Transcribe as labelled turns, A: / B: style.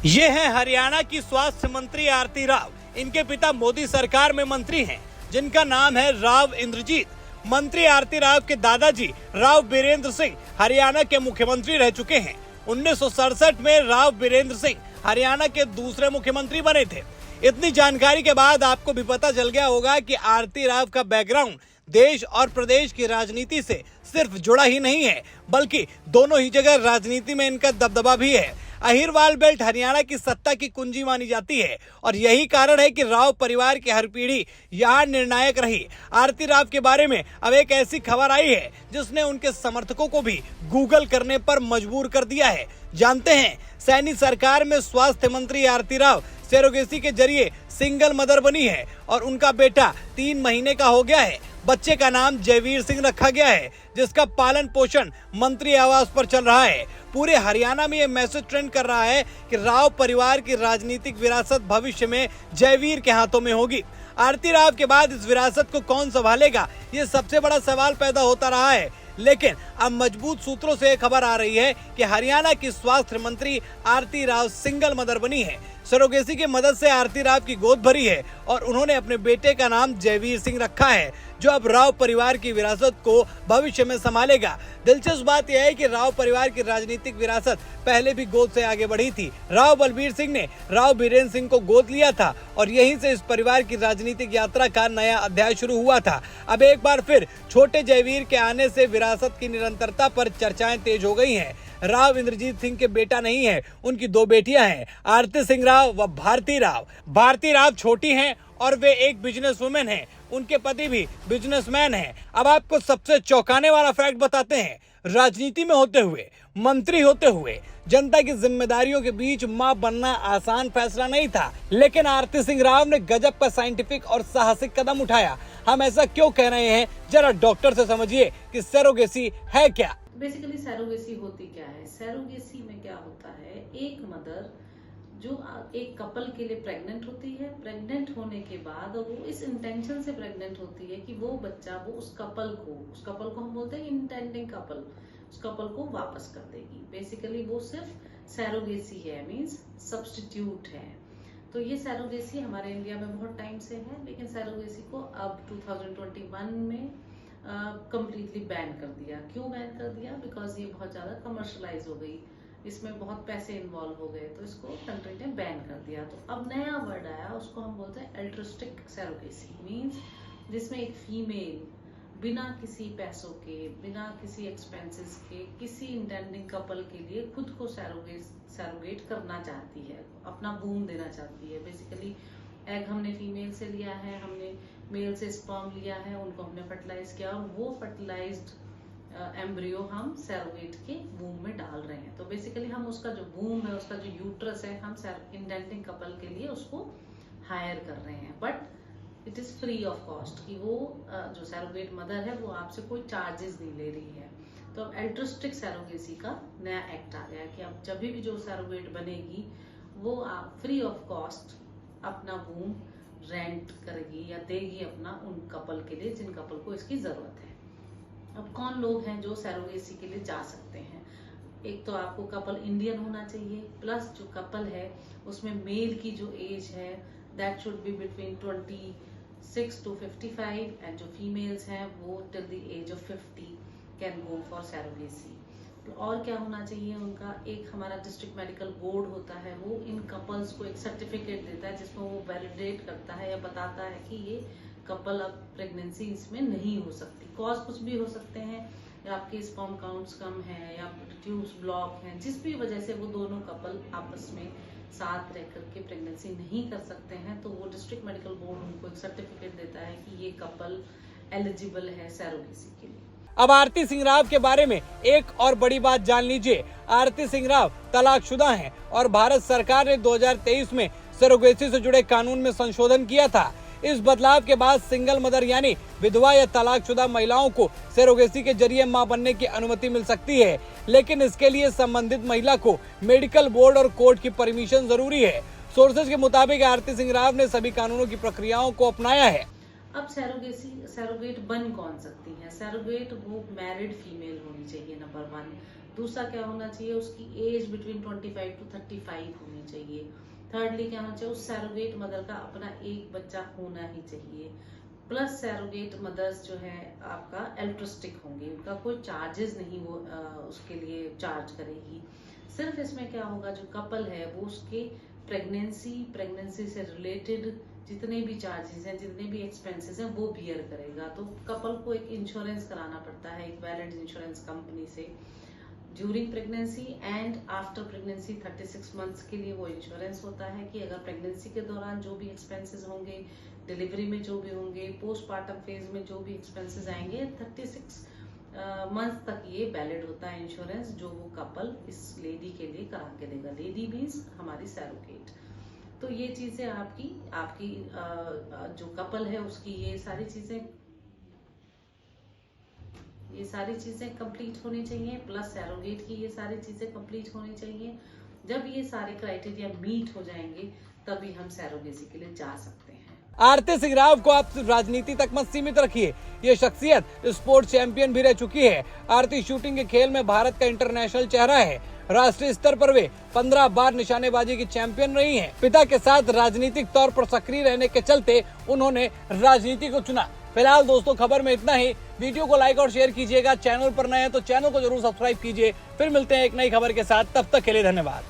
A: ये हैं हरियाणा की स्वास्थ्य मंत्री आरती राव। इनके पिता मोदी सरकार में मंत्री हैं, जिनका नाम है राव इंद्रजीत। मंत्री आरती राव के दादाजी राव बीरेंद्र सिंह हरियाणा के मुख्यमंत्री रह चुके हैं। 1967 में राव बीरेंद्र सिंह हरियाणा के दूसरे मुख्यमंत्री बने थे। इतनी जानकारी के बाद आपको भी पता चल गया होगा कि आरती राव का बैकग्राउंड देश और प्रदेश की राजनीति से सिर्फ जुड़ा ही नहीं है, बल्कि दोनों ही जगह राजनीति में इनका दबदबा भी है। अहिरवाल बेल्ट हरियाणा की सत्ता की कुंजी मानी जाती है और यही कारण है कि राव परिवार की हर पीढ़ी यहाँ निर्णायक रही। आरती राव के बारे में अब एक ऐसी खबर आई है जिसने उनके समर्थकों को भी गूगल करने पर मजबूर कर दिया है। जानते हैं, सैनी सरकार में स्वास्थ्य मंत्री आरती राव सरोगेसी के जरिए सिंगल मदर बनी है और उनका बेटा 3 महीने का हो गया है। बच्चे का नाम जयवीर सिंह रखा गया है, जिसका पालन पोषण मंत्री आवास पर चल रहा है। पूरे हरियाणा में ये मैसेज ट्रेंड कर रहा है कि राव परिवार की राजनीतिक विरासत भविष्य में जयवीर के हाथों में होगी। आरती राव के बाद इस विरासत को कौन संभालेगा, ये सबसे बड़ा सवाल पैदा होता रहा है। लेकिन अब मजबूत सूत्रों से खबर आ रही है कि हरियाणा की स्वास्थ्य मंत्री आरती राव सिंगल मदर बनी है। सरोगेसी की मदद से आरती राव की गोद भरी है और उन्होंने अपने बेटे का नाम जयवीर सिंह रखा है, जो अब राव परिवार की विरासत को भविष्य में संभालेगा। दिलचस्प बात यह है कि राव परिवार की राजनीतिक विरासत पहले भी गोद से आगे बढ़ी थी। राव बलबीर सिंह ने राव बीरेंद्र सिंह को गोद लिया था और यहीं से इस परिवार की राजनीतिक यात्रा का नया अध्याय शुरू हुआ था। अब एक बार फिर छोटे जयवीर के आने से विरासत की निरंतरता पर चर्चाएं तेज हो गई हैं। राव इंद्रजीत सिंह के बेटा नहीं है, उनकी 2 बेटियां हैं, आरती सिंह राव व भारती राव। भारती राव छोटी हैं और वे एक बिजनेस वुमेन हैं। उनके पति भी बिजनेसमैन हैं। अब आपको सबसे चौंकाने वाला फैक्ट बताते हैं। राजनीति में होते हुए, मंत्री होते हुए, जनता की जिम्मेदारियों के बीच मां बनना आसान फैसला नहीं था, लेकिन आरती सिंह राव ने गजब का साइंटिफिक और साहसिक कदम उठाया। हम ऐसा क्यों कह रहे हैं, जरा डॉक्टर से समझिए कि सरोगेसी है क्या।
B: बेसिकली सरोगेसी होती क्या है? सरोगेसी में क्या होता है, एक मदर जो एक कपल के लिए प्रेग्नेंट होती है, प्रेग्नेंट होने के बाद वो इस इंटेंशन से प्रेग्नेंट होती है कि वो बच्चा वो उस कपल को हम बोलते हैं इंटेंडिंग कपल, उस कपल को वापस कर देगी। बेसिकली वो सिर्फ सरोगेसी है, मींस सब्स्टिट्यूट है। तो ये सरोगेसी हमारे इंडिया में बहुत टाइम से है, लेकिन सरोगेसी को अब 2021 में कंप्लीटली बैन कर दिया। क्यों बैन कर दिया? बिकॉज ये बहुत ज्यादा कमर्शलाइज हो गई, इसमें बहुत पैसे इन्वॉल्व हो गए, तो इसको कंट्री ने बैन कर दिया। तो अब नया वर्ड आया, उसको हम बोलते हैं अल्ट्रुस्टिक सरोगेसी, मींस जिसमें एक फीमेल बिना किसी पैसों के, बिना किसी एक्सपेंसेस के, किसी इंटेंडिंग कपल के लिए खुद को सरोगेट करना चाहती है, अपना वूम देना चाहती है। बेसिकली एग हमने फीमेल से लिया है, हमने मेल से स्पर्म लिया है, उनको हमने फर्टिलाइज किया और वो फर्टिलाइज्ड एम्ब्रियो हम सरोगेट के वूम में डाल रहे हैं। तो बेसिकली हम उसका जो वूम है, उसका जो यूट्रस है, हम इंटेंडिंग कपल के लिए उसको हायर कर रहे हैं, but it is free of cost. कि वो जो सरोगेट मदर है वो आपसे कोई चार्जेस नहीं ले रही है। तो अब अल्ट्रुस्टिक सरोगेसी का नया एक्ट आ गया कि अब जब भी जो सरोगेट बनेगी वो आप फ्री ऑफ कॉस्ट अपना वूम रेंट करेगी या देगी अपना उन कपल के लिए जिन कपल को इसकी जरूरत है। अब कौन लोग हैं जो सरोगेसी के लिए जा सकते हैं? एक तो आपको कपल इंडियन होना चाहिए, प्लस जो कपल है उसमें मेल की जो एज है that should be between 26 to 55 and जो फीमेल्स हैं वो till the age of 50 can go for surrogacy. और क्या होना चाहिए उनका? एक हमारा डिस्ट्रिक्ट मेडिकल बोर्ड होता है, वो इन कपल्स को एक सर्टिफिकेट देता है जिसमें वो वैलिडेट करता है या बताता है कि ये कपल अब प्रेगनेंसी इसमें नहीं हो सकती। कॉज कुछ भी हो सकते हैं, या आपके स्पर्म काउंट्स कम है, या ट्यूब्स ब्लॉक हैं, जिस भी वजह से वो दोनों कपल आपस में साथ रह करके प्रेगनेंसी नहीं कर सकते हैं, तो वो डिस्ट्रिक्ट मेडिकल बोर्ड उनको एक सर्टिफिकेट देता है कि ये कपल एलिजिबल है सरोगेसी के लिए।
A: अब आरती सिंह राव के बारे में एक और बड़ी बात जान लीजिए। आरती सिंह राव तलाकशुदा हैं और भारत सरकार ने 2023 में सरोगेसी से जुड़े कानून में संशोधन किया था। इस बदलाव के बाद सिंगल मदर यानी विधवा या तलाकशुदा महिलाओं को सरोगेसी के जरिए मां बनने की अनुमति मिल सकती है, लेकिन इसके लिए संबंधित महिला को मेडिकल बोर्ड और कोर्ट की परमिशन जरूरी है। सोर्सेज के मुताबिक आरती सिंह राव ने सभी कानूनों की प्रक्रियाओं को अपनाया है।
B: अब सरोगेट बन कौन सकती है? सरोगेट वो मैरिड फीमेल होनी चाहिए, नंबर 1। दूसरा क्या होना चाहिए, उसकी एज बिटवीन 25 to 35 होनी चाहिए। थर्डली क्या होना चाहिए, उस सैरोगेट मदर का अपना एक बच्चा होना ही चाहिए। प्लस सैरोगेट मदर्स जो है आपका एल्ट्रिस्टिक होंगी, उनका कोई चार्जेस नहीं वो उसके लिए चार्ज करेगी। सिर्फ इसमें क्या होगा, जो कपल है वो उसके प्रेगनेंसी से रिलेटेड जितने भी चार्जेस हैं, जितने भी एक्सपेंसेस हैं वो बियर करेगा। तो कपल को एक इंश्योरेंस कराना पड़ता है एक वैलिड इंश्योरेंस कंपनी से during pregnancy and after pregnancy 36 months के लिए वो इंश्योरेंस होता है कि अगर प्रेगनेंसी के दौरान जो भी एक्सपेंसेस होंगे, डिलीवरी में जो भी होंगे, पोस्टमार्टम फेज में जो भी एक्सपेंसेस आएंगे, 36 मंथ तक ये वैलिड होता है इंश्योरेंस, जो वो कपल इस लेडी के लिए करा के देगा। लेडी मीन्स हमारी सैरोगेट। तो ये चीजें आपकी जो कपल है उसकी ये सारी चीजें कंप्लीट होनी चाहिए, प्लस सैरोगेट की ये सारी चीजें कंप्लीट होनी चाहिए। जब ये सारे क्राइटेरिया मीट हो जाएंगे तभी हम सैरोगेसी के लिए जा सकते हैं।
A: आरती सिंह राव को आप सिर्फ राजनीति तक मत सीमित रखिए, ये शख्सियत स्पोर्ट्स चैंपियन भी रह चुकी है। आरती शूटिंग के खेल में भारत का इंटरनेशनल चेहरा है। राष्ट्रीय स्तर पर वे 15 बार निशानेबाजी की चैंपियन रही हैं। पिता के साथ राजनीतिक तौर पर सक्रिय रहने के चलते उन्होंने राजनीति को चुना। फिलहाल दोस्तों खबर में इतना ही। वीडियो को लाइक और शेयर कीजिएगा। चैनल पर नए हैं तो चैनल को जरूर सब्सक्राइब कीजिए। फिर मिलते हैं एक नई खबर के साथ, तब तक के लिए धन्यवाद।